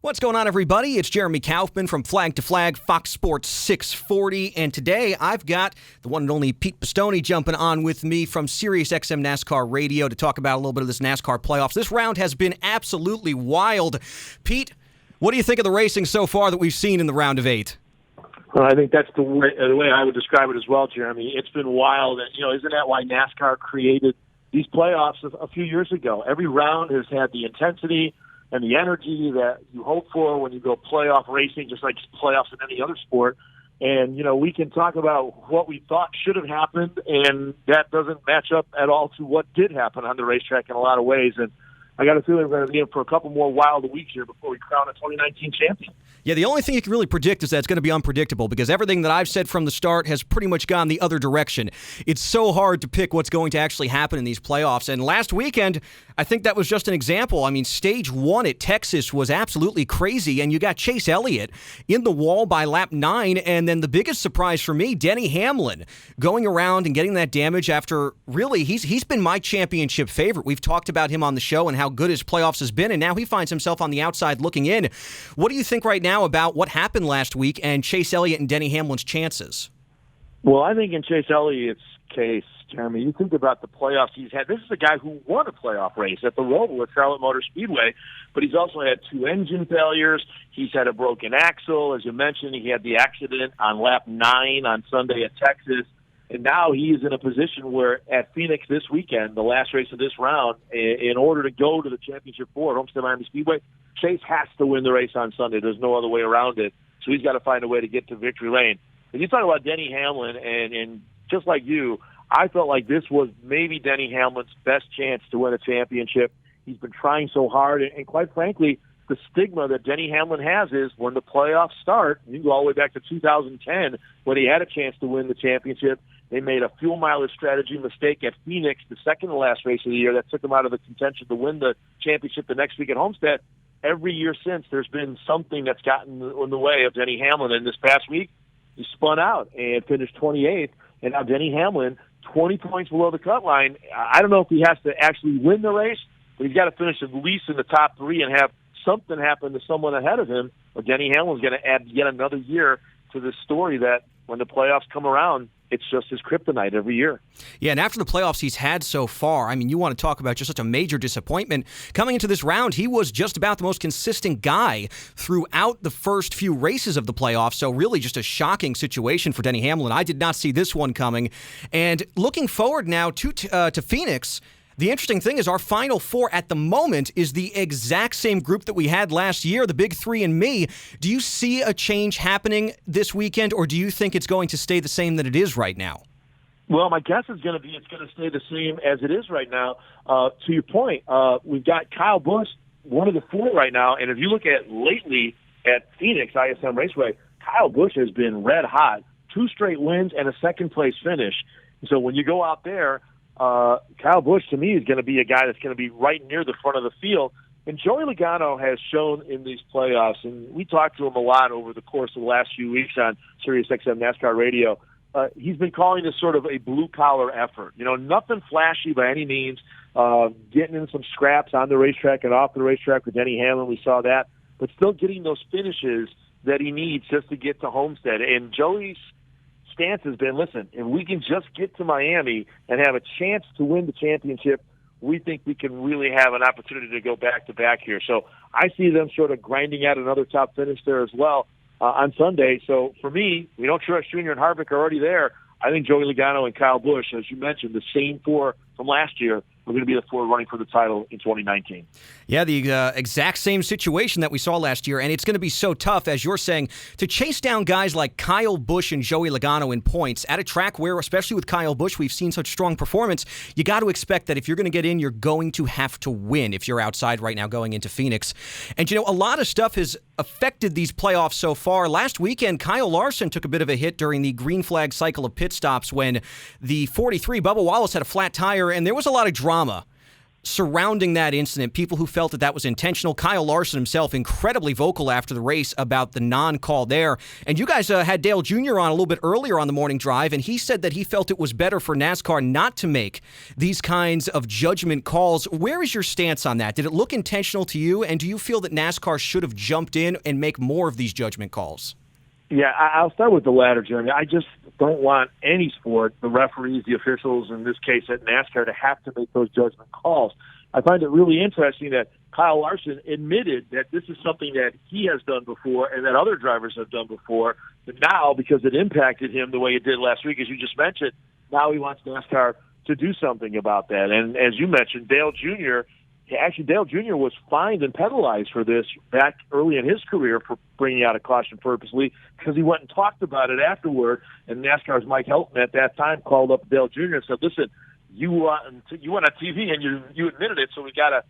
What's going on, everybody? It's Jeremy Kaufman from Flag to Flag, Fox Sports 640, and today I've got the one and only Pete Pistone jumping on with me from Sirius XM NASCAR Radio to talk about a little bit of this NASCAR playoffs. This round has been absolutely wild. Pete, what do you think of the racing so far that we've seen in the round of 8? Well, I think that's the way I would describe it as well, Jeremy. It's been wild, and isn't that why NASCAR created these playoffs a few years ago? Every round has had the intensity and the energy that you hope for when you go playoff racing, just like playoffs in any other sport. And, we can talk about what we thought should have happened, and that doesn't match up at all to what did happen on the racetrack in a lot of ways. And I got a feeling we're going to be in for a couple more wild weeks here before we crown a 2019 champion. Yeah, the only thing you can really predict is that it's going to be unpredictable because everything that I've said from the start has pretty much gone the other direction. It's so hard to pick what's going to actually happen in these playoffs. And last weekend, I think that was just an example. I mean, stage 1 at Texas was absolutely crazy, and you got Chase Elliott in the wall by lap 9, and then the biggest surprise for me, Denny Hamlin, going around and getting that damage after really, he's been my championship favorite. We've talked about him on the show and how good his playoffs has been, and now he finds himself on the outside looking in. What do you think right now about what happened last week and Chase Elliott and Denny Hamlin's chances? Well, I think in Chase Elliott's case, Jeremy, you think about the playoffs he's had. This is a guy who won a playoff race at the Roval at Charlotte Motor Speedway, but he's also had 2 engine failures. He's had a broken axle. As you mentioned, he had the accident on lap 9 on Sunday at Texas. And now he's in a position where at Phoenix this weekend, the last race of this round, in order to go to the Championship 4 at Homestead Miami Speedway, Chase has to win the race on Sunday. There's no other way around it. So he's got to find a way to get to victory lane. And you talk about Denny Hamlin, and just like you, I felt like this was maybe Denny Hamlin's best chance to win a championship. He's been trying so hard, and quite frankly, the stigma that Denny Hamlin has is when the playoffs start, you can go all the way back to 2010 when he had a chance to win the championship. They made a fuel mileage strategy mistake at Phoenix, the second to last race of the year, that took them out of the contention to win the championship the next week at Homestead. Every year since, there's been something that's gotten in the way of Denny Hamlin. And this past week, he spun out and finished 28th. And now Denny Hamlin, 20 points below the cut line. I don't know if he has to actually win the race, but he's got to finish at least in the top 3 and have something happen to someone ahead of him. Or Denny Hamlin's going to add yet another year to this story that when the playoffs come around, it's just his kryptonite every year. Yeah, and after the playoffs he's had so far, I mean, you want to talk about just such a major disappointment. Coming into this round, he was just about the most consistent guy throughout the first few races of the playoffs, so really just a shocking situation for Denny Hamlin. I did not see this one coming. And looking forward now to Phoenix, the interesting thing is our Final 4 at the moment is the exact same group that we had last year, the Big 3 and me. Do you see a change happening this weekend, or do you think it's going to stay the same that it is right now? Well, my guess is going to be it's going to stay the same as it is right now. To your point, we've got Kyle Busch, one of the 4 right now, and if you look at lately at Phoenix ISM Raceway, Kyle Busch has been red hot, 2 straight wins and a second-place finish. So when you go out there, Kyle Busch, to me, is going to be a guy that's going to be right near the front of the field. And Joey Logano has shown in these playoffs, and we talked to him a lot over the course of the last few weeks on Sirius XM NASCAR Radio. He's been calling this sort of a blue-collar effort. Nothing flashy by any means, getting in some scraps on the racetrack and off the racetrack with Denny Hamlin. We saw that. But still getting those finishes that he needs just to get to Homestead. And Joey's stance has been, listen, if we can just get to Miami and have a chance to win the championship, we think we can really have an opportunity to go back-to-back here. So I see them sort of grinding out another top finish there as well on Sunday. So for me, we know Truex Jr. and Harvick are already there. I think Joey Logano and Kyle Busch, as you mentioned, the same 4 from last year, are going to be the 4 running for the title in 2019. Yeah, the exact same situation that we saw last year, and it's going to be so tough, as you're saying, to chase down guys like Kyle Busch and Joey Logano in points at a track where, especially with Kyle Busch, we've seen such strong performance. You got to expect that if you're going to get in, you're going to have to win if you're outside right now going into Phoenix. And, a lot of stuff has affected these playoffs so far. Last weekend, Kyle Larson took a bit of a hit during the green flag cycle of pit stops when the 43, Bubba Wallace, had a flat tire, and there was a lot of drama surrounding that incident, people who felt that was intentional. Kyle Larson himself incredibly vocal after the race about the non-call there. And you guys had Dale Jr. on a little bit earlier on the morning drive, and he said that he felt it was better for NASCAR not to make these kinds of judgment calls. Where is your stance on that? Did it look intentional to you, and do you feel that NASCAR should have jumped in and make more of these judgment calls? Yeah, I'll start with the latter, Jeremy. I just don't want any sport, the referees, the officials, in this case at NASCAR, to have to make those judgment calls. I find it really interesting that Kyle Larson admitted that this is something that he has done before and that other drivers have done before. But now, because it impacted him the way it did last week, as you just mentioned, now he wants NASCAR to do something about that. And as you mentioned, Dale Jr., was fined and penalized for this back early in his career for bringing out a caution purposely because he went and talked about it afterward. And NASCAR's Mike Helton at that time called up Dale Jr. and said, "Listen, you went on TV and you admitted it, so we gotta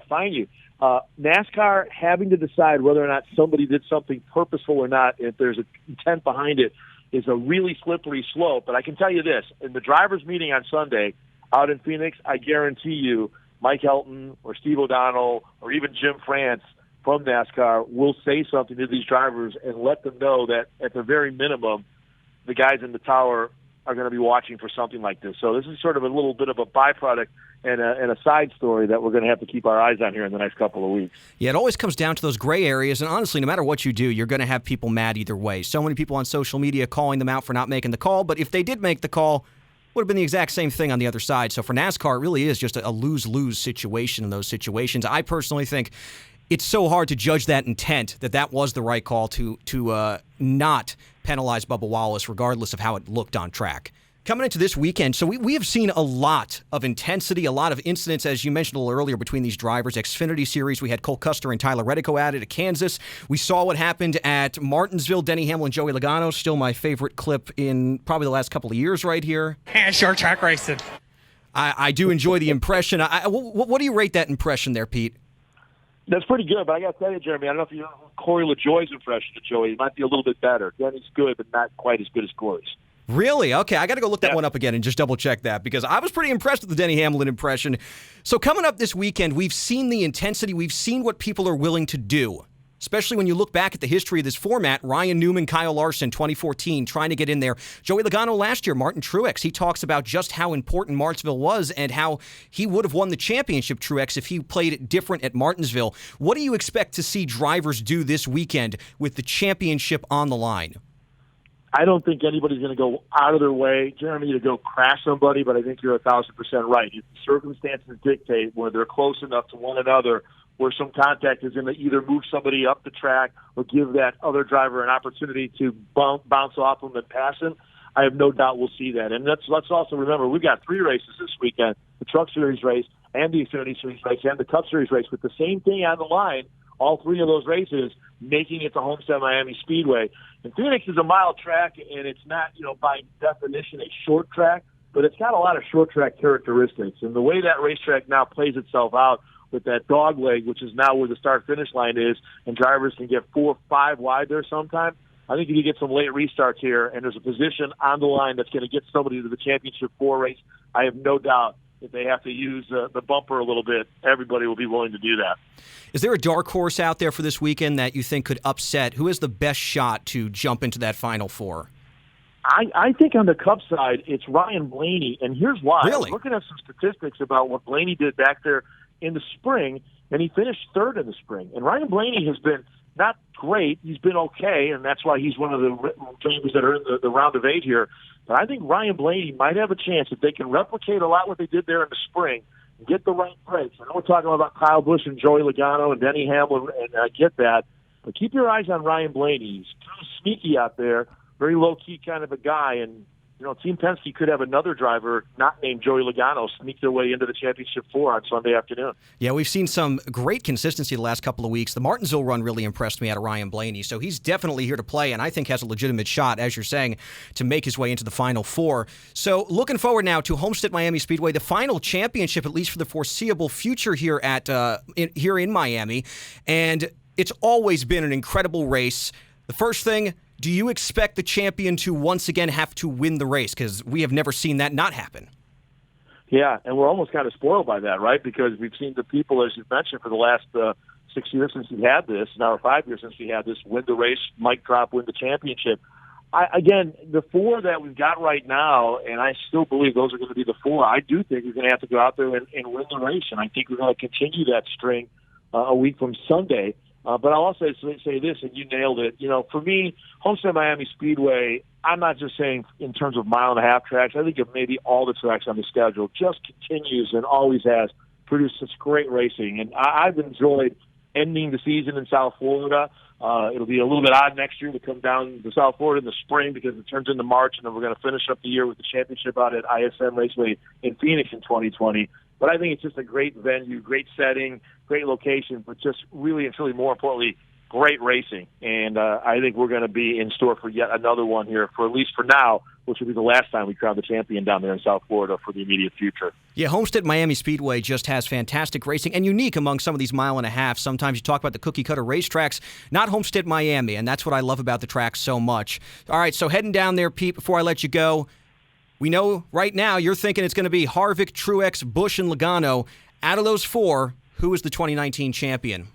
fine you." NASCAR having to decide whether or not somebody did something purposeful or not, if there's an intent behind it, is a really slippery slope. But I can tell you this: in the drivers' meeting on Sunday out in Phoenix, I guarantee you, Mike Helton or Steve O'Donnell or even Jim France from NASCAR will say something to these drivers and let them know that at the very minimum, the guys in the tower are going to be watching for something like this. So this is sort of a little bit of a byproduct and a side story that we're going to have to keep our eyes on here in the next couple of weeks. Yeah, it always comes down to those gray areas, and honestly, no matter what you do, you're going to have people mad either way. So many people on social media calling them out for not making the call, but if they did make the call, would have been the exact same thing on the other side. So for NASCAR, it really is just a lose-lose situation in those situations. I personally think it's so hard to judge that intent, that was the right call to not penalize Bubba Wallace, regardless of how it looked on track. Coming into this weekend, so we have seen a lot of intensity, a lot of incidents, as you mentioned a little earlier, between these drivers. Xfinity Series, we had Cole Custer and Tyler Reddick at it at Kansas. We saw what happened at Martinsville, Denny Hamlin, Joey Logano, still my favorite clip in probably the last couple of years right here. Short track racing. I do enjoy the impression. What do you rate that impression there, Pete? That's pretty good, but I got to tell you, Jeremy, I don't know if you know Corey LaJoie's impression of Joey. It might be a little bit better. Denny's good, but not quite as good as Corey's. Really? Okay, I got to go look that one up again and just double-check that because I was pretty impressed with the Denny Hamlin impression. So coming up this weekend, we've seen the intensity. We've seen what people are willing to do, especially when you look back at the history of this format. Ryan Newman, Kyle Larson, 2014, trying to get in there. Joey Logano last year, Martin Truex. He talks about just how important Martinsville was and how he would have won the championship, Truex, if he played it different at Martinsville. What do you expect to see drivers do this weekend with the championship on the line? I don't think anybody's going to go out of their way, Jeremy, to go crash somebody, but I think you're 1,000% right. If the circumstances dictate where they're close enough to one another, where some contact is going to either move somebody up the track or give that other driver an opportunity to bounce off them and pass him, I have no doubt we'll see that. And let's also remember, we've got 3 races this weekend, the Truck Series race and the Xfinity Series race and the Cup Series race with the same thing on the line, all 3 of those races making it to Homestead Miami Speedway. And Phoenix is a mile track, and it's not, by definition, a short track, but it's got a lot of short track characteristics. And the way that racetrack now plays itself out with that dog leg, which is now where the start-finish line is, and drivers can get 4 or 5 wide there sometime, I think if you get some late restarts here and there's a position on the line that's going to get somebody to the championship 4 race, I have no doubt if they have to use the bumper a little bit, everybody will be willing to do that. Is there a dark horse out there for this weekend that you think could upset? Who has the best shot to jump into that Final Four? I think on the Cup side, it's Ryan Blaney, and here's why. Really? I was looking at some statistics about what Blaney did back there in the spring, and he finished 3rd in the spring. And Ryan Blaney has been not great. He's been okay, and that's why he's one of the drivers that are in the round of 8 here. But I think Ryan Blaney might have a chance if they can replicate a lot what they did there in the spring and get the right breaks. I know we're talking about Kyle Busch and Joey Logano and Denny Hamlin, and I get that. But keep your eyes on Ryan Blaney. He's kind of sneaky out there, very low-key kind of a guy, and Team Penske could have another driver not named Joey Logano sneak their way into the championship 4 on Sunday afternoon. Yeah, we've seen some great consistency the last couple of weeks. The Martinsville run really impressed me out of Ryan Blaney, so he's definitely here to play and I think has a legitimate shot, as you're saying, to make his way into the Final Four. So looking forward now to Homestead Miami Speedway, the final championship, at least for the foreseeable future here here in Miami, and it's always been an incredible race. The first thing, do you expect the champion to once again have to win the race? Because we have never seen that not happen. Yeah, and we're almost kind of spoiled by that, right? Because we've seen the people, as you mentioned, for the last 6 years since we had this, now or 5 years since we had this, win the race, mic drop, win the championship. Again, the four that we've got right now, and I still believe those are going to be the four, I do think we're going to have to go out there and win the race, and I think we're going to continue that string a week from Sunday. But I'll also say this, and you nailed it. You know, for me, Homestead Miami Speedway, I'm not just saying in terms of mile-and-a-half tracks. I think of maybe all the tracks on the schedule just continues and always has produced such great racing. And I've enjoyed ending the season in South Florida. It'll be a little bit odd next year to come down to South Florida in the spring because it turns into March, and then we're going to finish up the year with the championship out at ISM Raceway in Phoenix in 2020. But I think it's just a great venue, great setting, great location, but just really and truly more importantly, great racing. And I think we're going to be in store for yet another one here, for at least for now, which will be the last time we crown the champion down there in South Florida for the immediate future. Yeah, Homestead Miami Speedway just has fantastic racing and unique among some of these mile-and-a-half. Sometimes you talk about the cookie-cutter racetracks, not Homestead Miami, and that's what I love about the track so much. All right, so heading down there, Pete, before I let you go, we know right now you're thinking it's going to be Harvick, Truex, Busch, and Logano. Out of those four, who is the 2019 champion?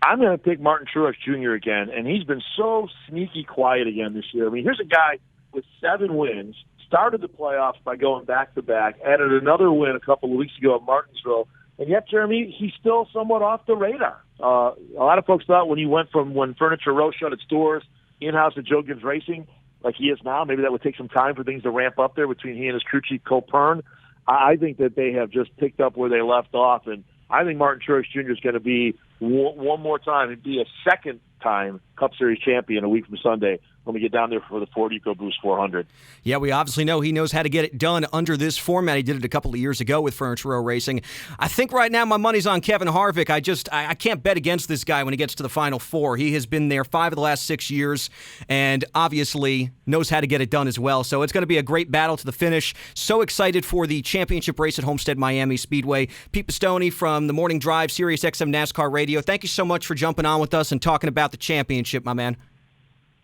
I'm going to pick Martin Truex Jr. again, and he's been so sneaky quiet again this year. I mean, here's a guy with 7 wins, started the playoffs by going back-to-back, added another win a couple of weeks ago at Martinsville, and yet, Jeremy, he's still somewhat off the radar. A lot of folks thought when he went from when Furniture Row shut its doors in-house at Joe Gibbs Racing, like he is now, maybe that would take some time for things to ramp up there between he and his crew chief, Cole Pern. I think that they have just picked up where they left off, and I think Martin Truex Jr. is going to be one more time. He'd be a second-time Cup Series champion a week from Sunday when we get down there for the Ford EcoBoost 400. Yeah, we obviously know he knows how to get it done under this format. He did it a couple of years ago with Furniture Row Racing. I think right now my money's on Kevin Harvick. I can't bet against this guy when he gets to the Final Four. He has been there 5 of the last 6 years and obviously knows how to get it done as well. So it's going to be a great battle to the finish. So excited for the championship race at Homestead Miami Speedway. Pete Pistone from the Morning Drive, Sirius XM NASCAR Radio. Thank you so much for jumping on with us and talking about the championship, my man.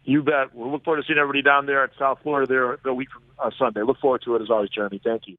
You bet. We'll look forward to seeing everybody down there at South Florida there a week from Sunday. Look forward to it as always, Jeremy. Thank you.